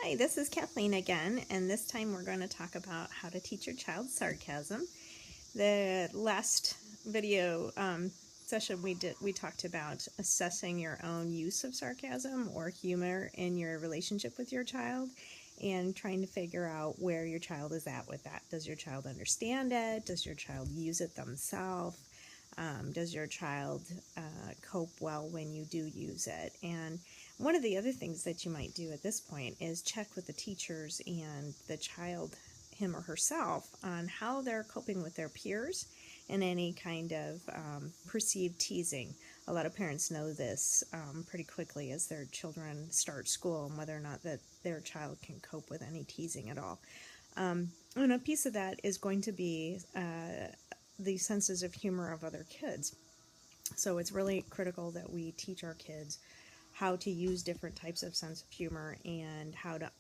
Hi, this is Kathleen again, and this time we're going to talk about how to teach your child sarcasm. The last video session we talked about assessing your own use of sarcasm or humor in your relationship with your child and trying to figure out where your child is at with that. Does your child understand it? Does your child use it themselves? Does your child cope well when you do use it? And one of the other things that you might do at this point is check with the teachers and the child, him or herself, on how they're coping with their peers and any kind of perceived teasing. A lot of parents know this pretty quickly as their children start school and whether or not that their child can cope with any teasing at all. And a piece of that is going to be the senses of humor of other kids. So it's really critical that we teach our kids how to use different types of sense of humor and how to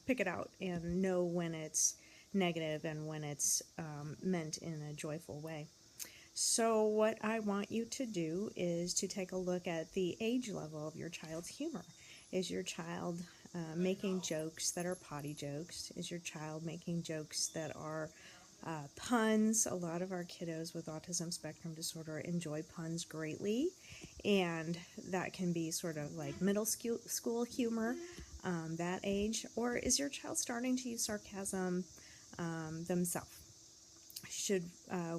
pick it out and know when it's negative and when it's meant in a joyful way. So what I want you to do is to take a look at the age level of your child's humor. Is your child making jokes that are potty jokes? Is your child making jokes that are puns? A lot of our kiddos with autism spectrum disorder enjoy puns greatly, and that can be sort of like middle school humor, that age. Or is your child starting to use sarcasm themselves? Should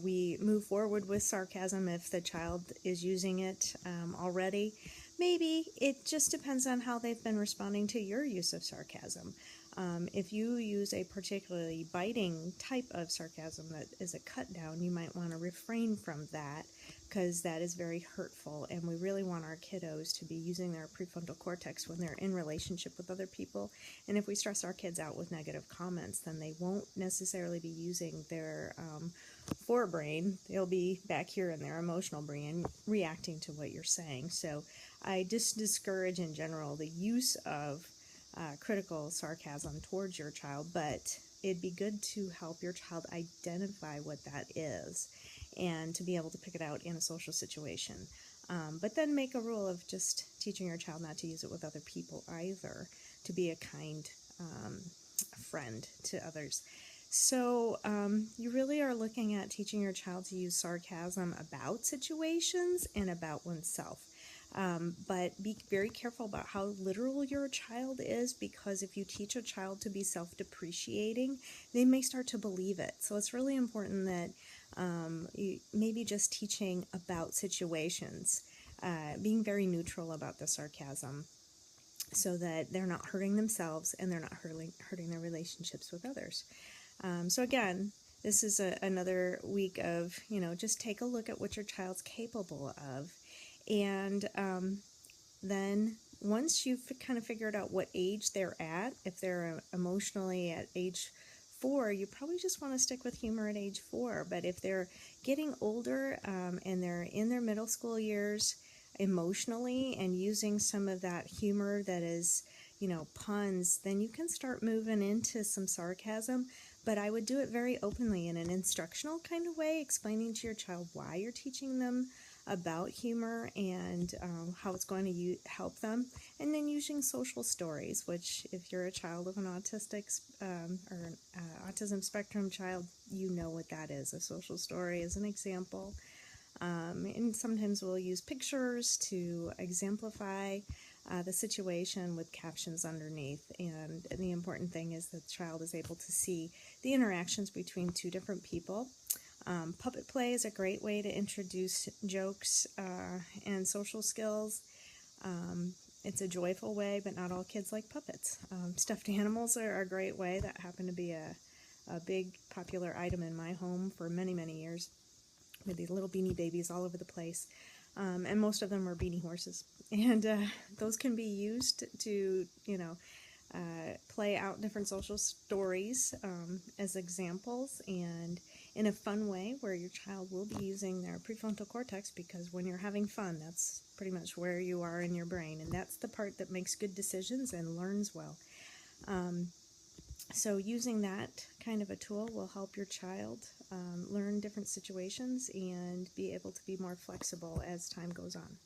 we move forward with sarcasm if the child is using it already? Maybe. It just depends on how they've been responding to your use of sarcasm. If you use a particularly biting type of sarcasm that is a cut down, you might want to refrain from that because that is very hurtful, and we really want our kiddos to be using their prefrontal cortex when they're in relationship with other people. And if we stress our kids out with negative comments, then they won't necessarily be using their forebrain. They'll be back here in their emotional brain reacting to what you're saying. So I just discourage in general the use of critical sarcasm towards your child, but it'd be good to help your child identify what that is and to be able to pick it out in a social situation. But then make a rule of just teaching your child not to use it with other people either, to be a kind friend to others. So you really are looking at teaching your child to use sarcasm about situations and about oneself. But be very careful about how literal your child is, because if you teach a child to be self-depreciating, they may start to believe it. So it's really important that you maybe just teaching about situations, being very neutral about the sarcasm so that they're not hurting themselves and they're not hurting their relationships with others. So again, this is another week of, just take a look at what your child's capable of. And then once you've kind of figured out what age they're at, if they're emotionally at age 4, you probably just want to stick with humor at age 4. But if they're getting older and they're in their middle school years emotionally and using some of that humor that is, puns, then you can start moving into some sarcasm. But I would do it very openly in an instructional kind of way, explaining to your child why you're teaching them about humor and how it's going to help them, and then using social stories, which if you're a child of an autistic or an autism spectrum child, you know what that is. A social story is an example, and sometimes we'll use pictures to exemplify the situation with captions underneath. And the important thing is that the child is able to see the interactions between two different people. Puppet play is a great way to introduce jokes and social skills. It's a joyful way, but not all kids like puppets. Stuffed animals are a great way. That happened to be a big popular item in my home for many, many years, with these little beanie babies all over the place. And most of them are beanie horses. And those can be used to, play out different social stories as examples, and in a fun way where your child will be using their prefrontal cortex, because when you're having fun, that's pretty much where you are in your brain, and that's the part that makes good decisions and learns well. So using that kind of a tool will help your child learn different situations and be able to be more flexible as time goes on.